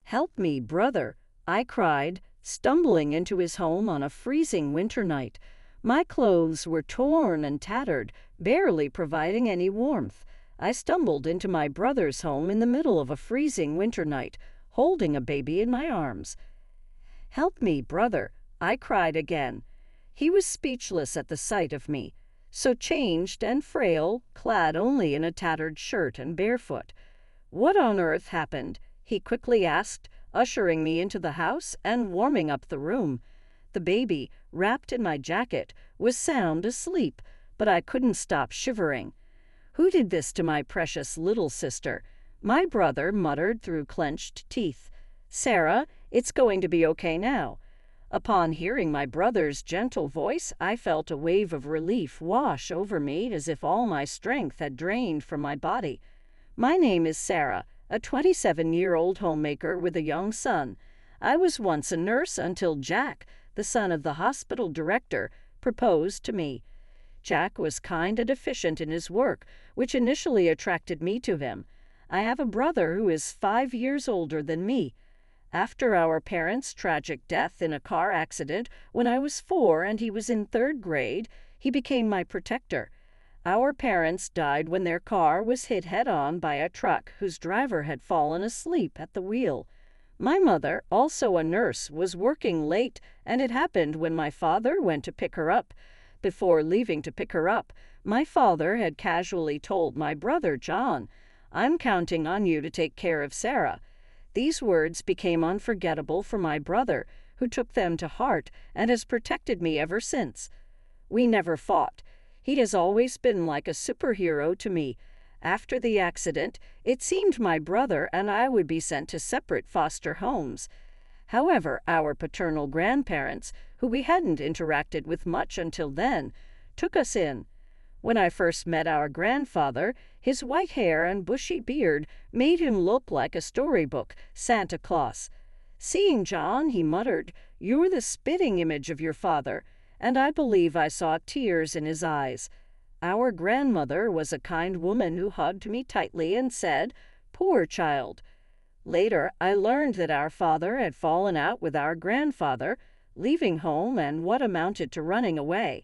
"Help me, brother," I cried, stumbling into his home on a freezing winter night. My clothes were torn and tattered, barely providing any warmth. I stumbled into my brother's home in the middle of a freezing winter night, holding a baby in my arms. "Help me, brother," I cried again. He was speechless at the sight of me, so changed and frail, clad only in a tattered shirt and barefoot. "What on earth happened?" he quickly asked, ushering me into the house and warming up the room. The baby, wrapped in my jacket, was sound asleep, but I couldn't stop shivering. "Who did this to my precious little sister?" my brother muttered through clenched teeth. "Sarah, it's going to be okay now." Upon hearing my brother's gentle voice, I felt a wave of relief wash over me as if all my strength had drained from my body. "My name is Sarah, a 27-year-old homemaker with a young son. I was once a nurse until Jack, the son of the hospital director, proposed to me. Jack was kind and efficient in his work, which initially attracted me to him. I have a brother who is 5 years older than me. After our parents' tragic death in a car accident when I was 4 and he was in 3rd grade, he became my protector. Our parents died when their car was hit head-on by a truck whose driver had fallen asleep at the wheel. My mother, also a nurse, was working late, and it happened when my father went to pick her up. Before leaving to pick her up, my father had casually told my brother John, 'I'm counting on you to take care of Sarah.' These words became unforgettable for my brother, who took them to heart and has protected me ever since. We never fought. He has always been like a superhero to me. After the accident, it seemed my brother and I would be sent to separate foster homes. However, our paternal grandparents, who we hadn't interacted with much until then, took us in. When I first met our grandfather, his white hair and bushy beard made him look like a storybook Santa Claus. Seeing John, he muttered, 'You're the spitting image of your father,' and I believe I saw tears in his eyes. Our grandmother was a kind woman who hugged me tightly and said, 'Poor child.' Later, I learned that our father had fallen out with our grandfather, leaving home and what amounted to running away.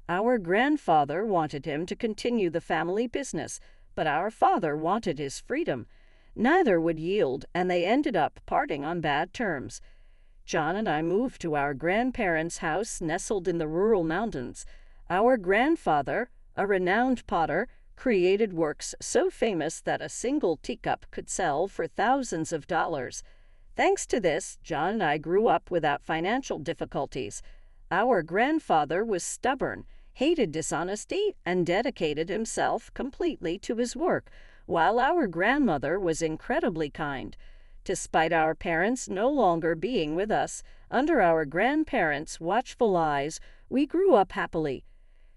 Our grandfather wanted him to continue the family business, but our father wanted his freedom. Neither would yield, and they ended up parting on bad terms. John and I moved to our grandparents' house nestled in the rural mountains. Our grandfather, a renowned potter, created works so famous that a single teacup could sell for thousands of dollars. Thanks to this, John and I grew up without financial difficulties. Our grandfather was stubborn, hated dishonesty, and dedicated himself completely to his work, while our grandmother was incredibly kind. Despite our parents no longer being with us, under our grandparents' watchful eyes, we grew up happily.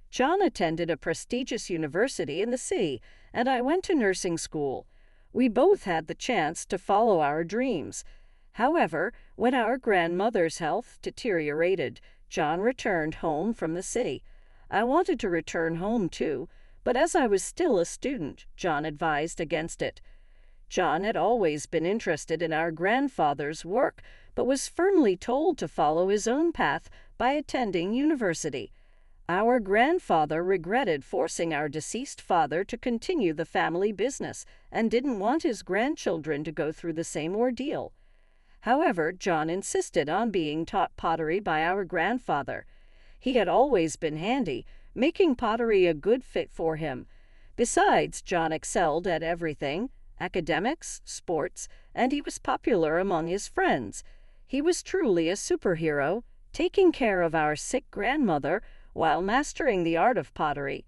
John attended a prestigious university in the city, and I went to nursing school. We both had the chance to follow our dreams. However, when our grandmother's health deteriorated, John returned home from the city. I wanted to return home too, but as I was still a student, John advised against it. John had always been interested in our grandfather's work, but was firmly told to follow his own path by attending university. Our grandfather regretted forcing our deceased father to continue the family business and didn't want his grandchildren to go through the same ordeal. However, John insisted on being taught pottery by our grandfather. He had always been handy, making pottery a good fit for him. Besides, John excelled at everything: academics, sports, and he was popular among his friends. He was truly a superhero, taking care of our sick grandmother while mastering the art of pottery.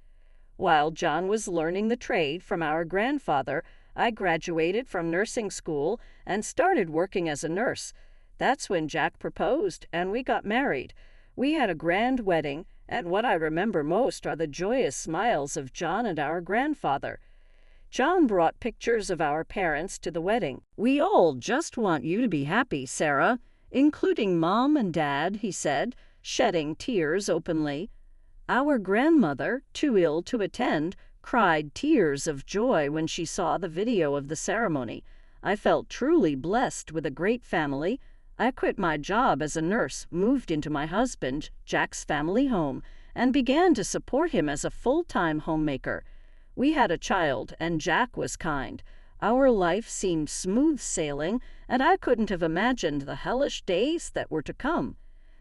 While John was learning the trade from our grandfather, I graduated from nursing school and started working as a nurse. That's when Jack proposed, and we got married. We had a grand wedding, and what I remember most are the joyous smiles of John and our grandfather. John brought pictures of our parents to the wedding. "We all just want you to be happy, Sarah, including Mom and Dad," he said, shedding tears openly. Our grandmother, too ill to attend, cried tears of joy when she saw the video of the ceremony. I felt truly blessed with a great family. I quit my job as a nurse, moved into my husband, Jack's family home, and began to support him as a full-time homemaker. We had a child, and Jack was kind. Our life seemed smooth sailing, and I couldn't have imagined the hellish days that were to come.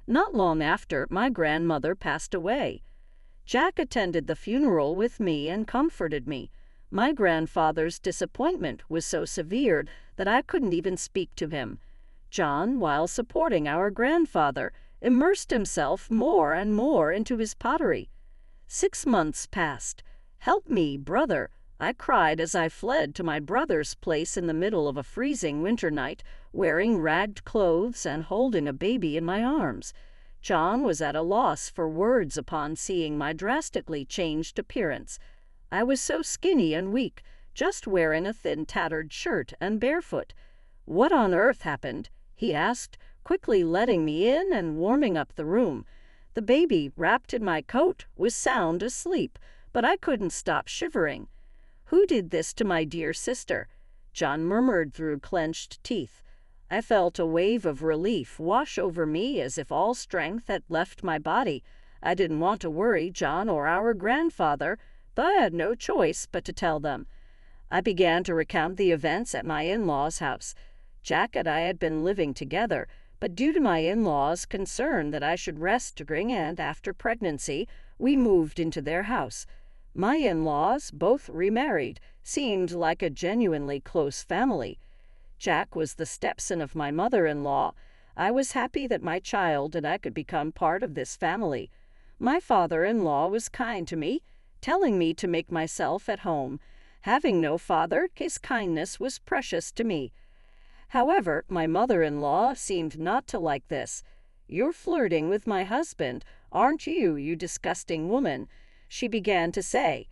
Not long after, my grandmother passed away. Jack attended the funeral with me and comforted me. My grandfather's disappointment was so severe that I couldn't even speak to him. John, while supporting our grandfather, immersed himself more and more into his pottery. 6 months passed. "Help me, brother," I cried as I fled to my brother's place in the middle of a freezing winter night, wearing ragged clothes and holding a baby in my arms. John was at a loss for words upon seeing my drastically changed appearance. I was so skinny and weak, just wearing a thin tattered shirt and barefoot. "What on earth happened?" he asked, quickly letting me in and warming up the room. The baby, wrapped in my coat, was sound asleep, but I couldn't stop shivering. "Who did this to my dear sister?" John murmured through clenched teeth. I felt a wave of relief wash over me as if all strength had left my body. I didn't want to worry John or our grandfather, but I had no choice but to tell them. I began to recount the events at my in-laws' house. Jack and I had been living together, but due to my in-laws' concern that I should rest during and after pregnancy, we moved into their house. My in-laws, both remarried, seemed like a genuinely close family. Jack was the stepson of my mother-in-law. I was happy that my child and I could become part of this family. My father-in-law was kind to me, telling me to make myself at home. Having no father, his kindness was precious to me. However, my mother-in-law seemed not to like this. "You're flirting with my husband, aren't you, you disgusting woman?" she began to say.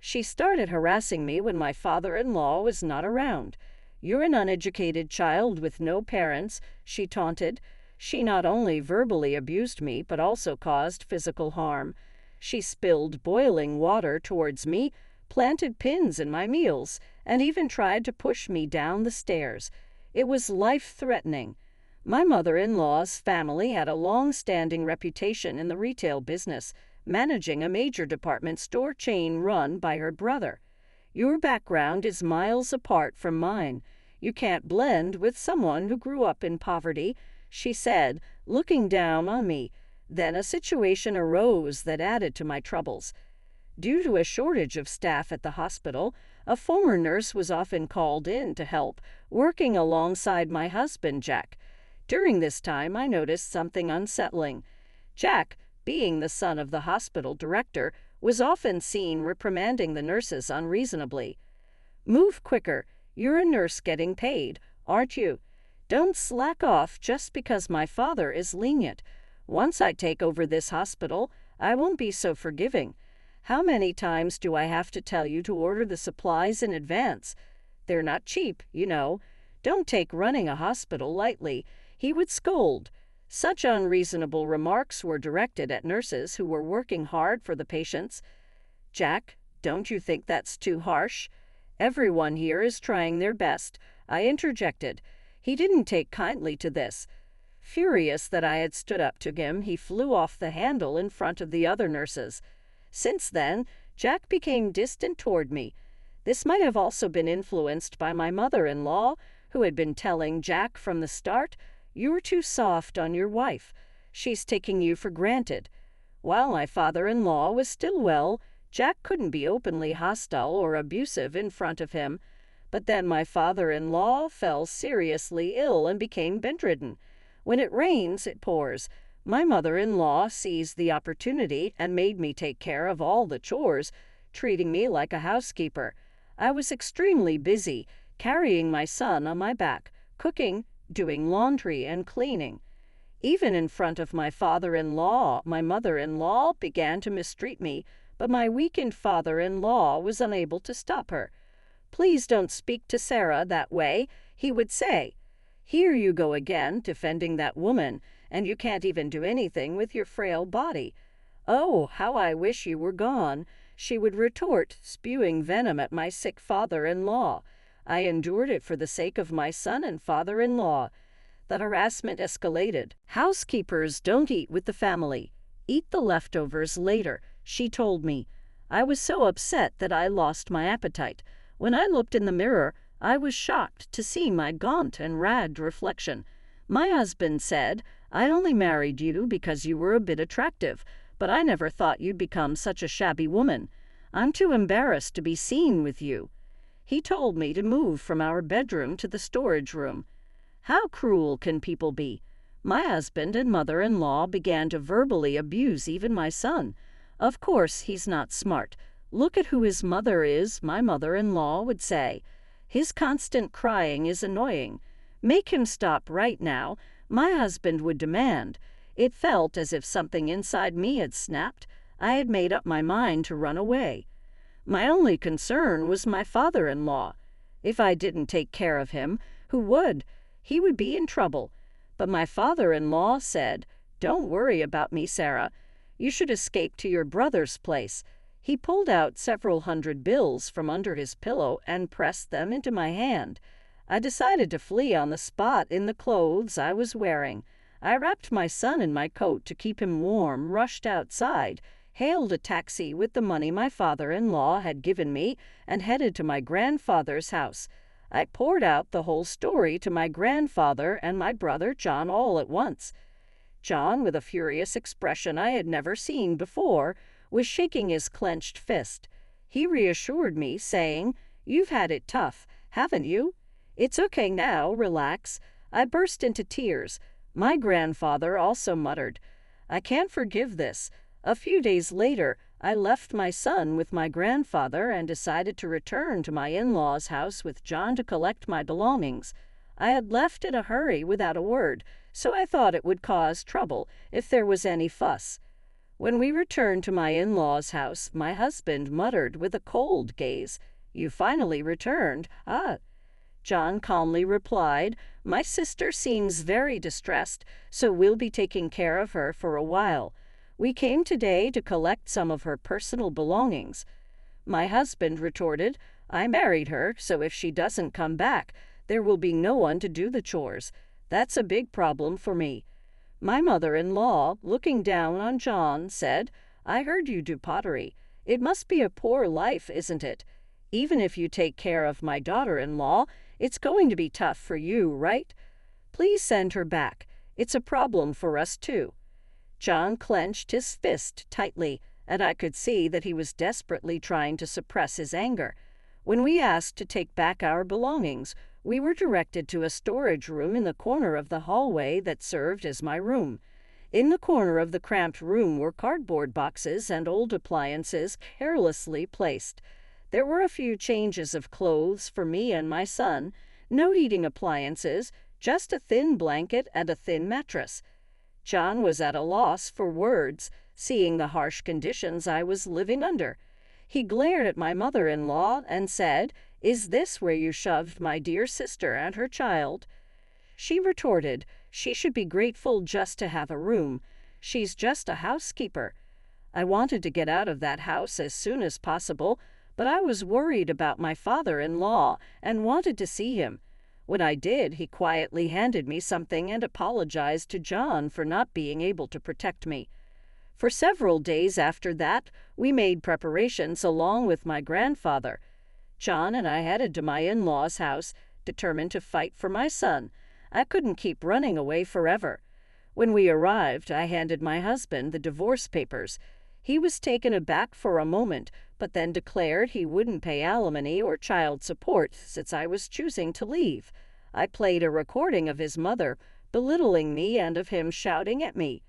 She started harassing me when my father-in-law was not around. "You're an uneducated child with no parents," she taunted. She not only verbally abused me, but also caused physical harm. She spilled boiling water towards me, planted pins in my meals, and even tried to push me down the stairs. It was life-threatening. My mother-in-law's family had a long-standing reputation in the retail business, managing a major department store chain run by her brother. "Your background is miles apart from mine. You can't blend with someone who grew up in poverty," she said, looking down on me. Then a situation arose that added to my troubles. Due to a shortage of staff at the hospital, a former nurse was often called in to help, working alongside my husband, Jack. During this time, I noticed something unsettling. Jack, being the son of the hospital director, was often seen reprimanding the nurses unreasonably. "Move quicker. You're a nurse getting paid, aren't you? Don't slack off just because my father is lenient. Once I take over this hospital, I won't be so forgiving. How many times do I have to tell you to order the supplies in advance? They're not cheap, you know. Don't take running a hospital lightly," he would scold. Such unreasonable remarks were directed at nurses who were working hard for the patients. "Jack, don't you think that's too harsh?" "Everyone here is trying their best," I interjected. He didn't take kindly to this. Furious that I had stood up to him, he flew off the handle in front of the other nurses. Since then, Jack became distant toward me. This might have also been influenced by my mother-in-law, who had been telling Jack from the start, "You're too soft on your wife. She's taking you for granted." While my father-in-law was still well, Jack couldn't be openly hostile or abusive in front of him. But then my father-in-law fell seriously ill and became bedridden. When it rains, it pours. My mother-in-law seized the opportunity and made me take care of all the chores, treating me like a housekeeper. I was extremely busy, carrying my son on my back, cooking, doing laundry, and cleaning. Even in front of my father-in-law, my mother-in-law began to mistreat me, but my weakened father-in-law was unable to stop her. "Please don't speak to Sarah that way," he would say. "Here you go again, defending that woman, and you can't even do anything with your frail body." "Oh, how I wish you were gone," she would retort, spewing venom at my sick father-in-law. I endured it for the sake of my son and father-in-law. The harassment escalated. Housekeepers don't eat with the family. Eat the leftovers later, she told me. I was so upset that I lost my appetite. When I looked in the mirror, I was shocked to see my gaunt and ragged reflection. My husband said, "I only married you because you were a bit attractive, but I never thought you'd become such a shabby woman. I'm too embarrassed to be seen with you." He told me to move from our bedroom to the storage room. How cruel can people be? My husband and mother-in-law began to verbally abuse even my son. Of course, he's not smart. Look at who his mother is, my mother-in-law would say. His constant crying is annoying. Make him stop right now, my husband would demand. It felt as if something inside me had snapped. I had made up my mind to run away. My only concern was my father-in-law. If I didn't take care of him, who would? He would be in trouble. But my father-in-law said, "Don't worry about me, Sarah. You should escape to your brother's place." He pulled out several hundred bills from under his pillow and pressed them into my hand. I decided to flee on the spot in the clothes I was wearing. I wrapped my son in my coat to keep him warm, rushed outside, hailed a taxi with the money my father-in-law had given me, and headed to my grandfather's house. I poured out the whole story to my grandfather and my brother John all at once. John, with a furious expression I had never seen before, was shaking his clenched fist. He reassured me, saying, "You've had it tough, haven't you? It's okay now, relax." I burst into tears. My grandfather also muttered, "I can't forgive this." A few days later, I left my son with my grandfather and decided to return to my in-laws' house with John to collect my belongings. I had left in a hurry without a word, so I thought it would cause trouble if there was any fuss. When we returned to my in-laws' house, my husband muttered with a cold gaze, "You finally returned, ah?" John calmly replied, "My sister seems very distressed, so we'll be taking care of her for a while. We came today to collect some of her personal belongings." My husband retorted, "I married her, so if she doesn't come back, there will be no one to do the chores. That's a big problem for me." My mother-in-law, looking down on John, said, "I heard you do pottery. It must be a poor life, isn't it? Even if you take care of my daughter-in-law, it's going to be tough for you, right? Please send her back. It's a problem for us too." John clenched his fist tightly, and I could see that he was desperately trying to suppress his anger. When we asked to take back our belongings, we were directed to a storage room in the corner of the hallway that served as my room. In the corner of the cramped room were cardboard boxes and old appliances carelessly placed. There were a few changes of clothes for me and my son, no heating appliances, just a thin blanket and a thin mattress. John was at a loss for words, seeing the harsh conditions I was living under. He glared at my mother-in-law and said, "Is this where you shoved my dear sister and her child?" She retorted, "She should be grateful just to have a room. She's just a housekeeper." I wanted to get out of that house as soon as possible, but I was worried about my father-in-law and wanted to see him. When I did, he quietly handed me something and apologized to John for not being able to protect me. For several days after that, we made preparations along with my grandfather. John and I headed to my in-laws' house, determined to fight for my son. I couldn't keep running away forever. When we arrived, I handed my husband the divorce papers. He was taken aback for a moment, but then declared he wouldn't pay alimony or child support since I was choosing to leave. I played a recording of his mother, belittling me and of him shouting at me.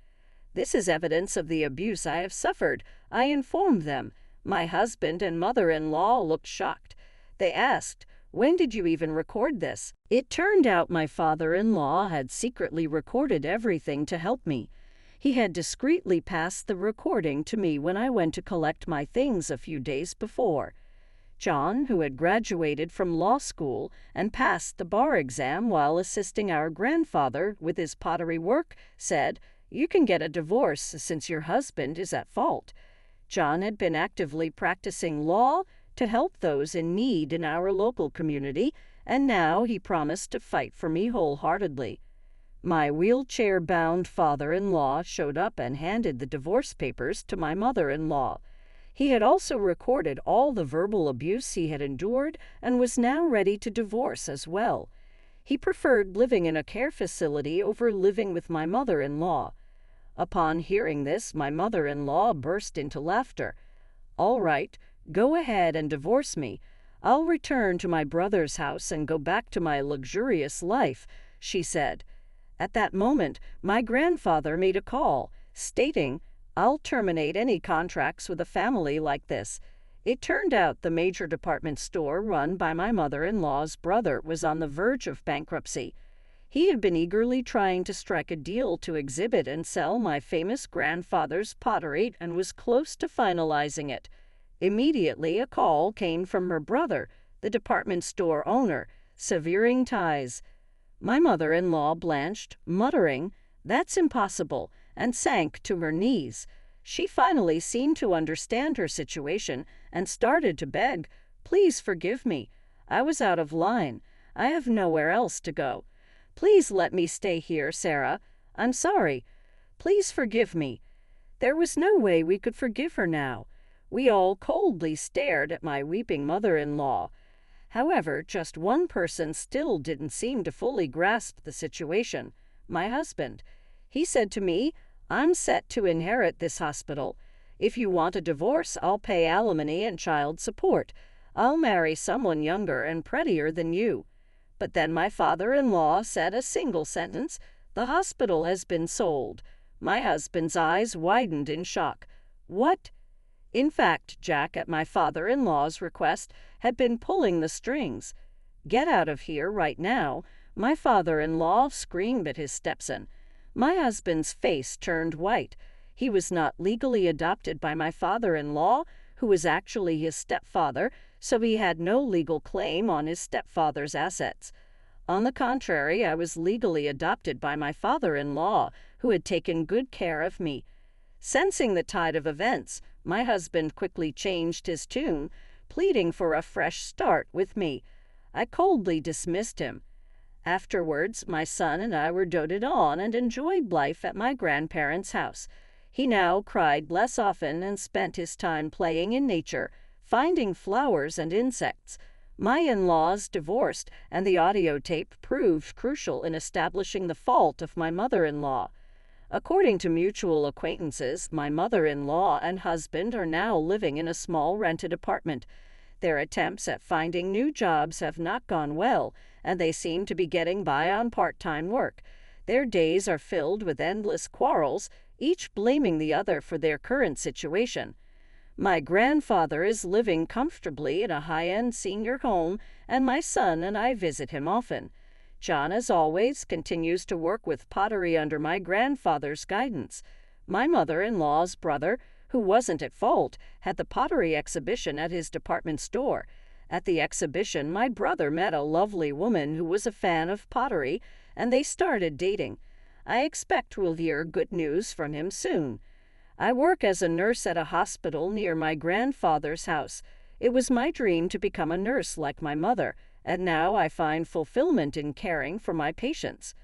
"This is evidence of the abuse I have suffered," I informed them. My husband and mother-in-law looked shocked. They asked, "When did you even record this?" It turned out my father-in-law had secretly recorded everything to help me. He had discreetly passed the recording to me when I went to collect my things a few days before. John, who had graduated from law school and passed the bar exam while assisting our grandfather with his pottery work, said, "You can get a divorce since your husband is at fault." John had been actively practicing law, to help those in need in our local community, and now he promised to fight for me wholeheartedly. My wheelchair-bound father-in-law showed up and handed the divorce papers to my mother-in-law. He had also recorded all the verbal abuse he had endured and was now ready to divorce as well. He preferred living in a care facility over living with my mother-in-law. Upon hearing this, my mother-in-law burst into laughter. "All right, go ahead and divorce me. I'll return to my brother's house and go back to my luxurious life," she said. At that moment, my grandfather made a call, stating, "I'll terminate any contracts with a family like this." It turned out the major department store run by my mother-in-law's brother was on the verge of bankruptcy. He had been eagerly trying to strike a deal to exhibit and sell my famous grandfather's pottery and was close to finalizing it. Immediately, a call came from her brother, the department store owner, severing ties. My mother-in-law blanched, muttering, "That's impossible," and sank to her knees. She finally seemed to understand her situation and started to beg, "Please forgive me. I was out of line. I have nowhere else to go. Please let me stay here, Sarah. I'm sorry. Please forgive me." There was no way we could forgive her now. We all coldly stared at my weeping mother-in-law. However, just one person still didn't seem to fully grasp the situation: my husband. He said to me, "I'm set to inherit this hospital. If you want a divorce, I'll pay alimony and child support. I'll marry someone younger and prettier than you." But then my father-in-law said a single sentence: "The hospital has been sold." My husband's eyes widened in shock. What? In fact, Jack, at my father-in-law's request, had been pulling the strings. "Get out of here right now," my father-in-law screamed at his stepson. My husband's face turned white. He was not legally adopted by my father-in-law, who was actually his stepfather, so he had no legal claim on his stepfather's assets. On the contrary, I was legally adopted by my father-in-law, who had taken good care of me. Sensing the tide of events, my husband quickly changed his tune, pleading for a fresh start with me. I coldly dismissed him. Afterwards, my son and I were doted on and enjoyed life at my grandparents' house. He now cried less often and spent his time playing in nature, finding flowers and insects. My in-laws divorced, and the audio tape proved crucial in establishing the fault of my mother-in-law. According to mutual acquaintances, my mother-in-law and husband are now living in a small rented apartment. Their attempts at finding new jobs have not gone well, and they seem to be getting by on part-time work. Their days are filled with endless quarrels, each blaming the other for their current situation. My grandfather is living comfortably in a high-end senior home, and my son and I visit him often. John, as always, continues to work with pottery under my grandfather's guidance. My mother-in-law's brother, who wasn't at fault, had the pottery exhibition at his department store. At the exhibition, my brother met a lovely woman who was a fan of pottery, and they started dating. I expect we'll hear good news from him soon. I work as a nurse at a hospital near my grandfather's house. It was my dream to become a nurse like my mother, and now I find fulfillment in caring for my patients.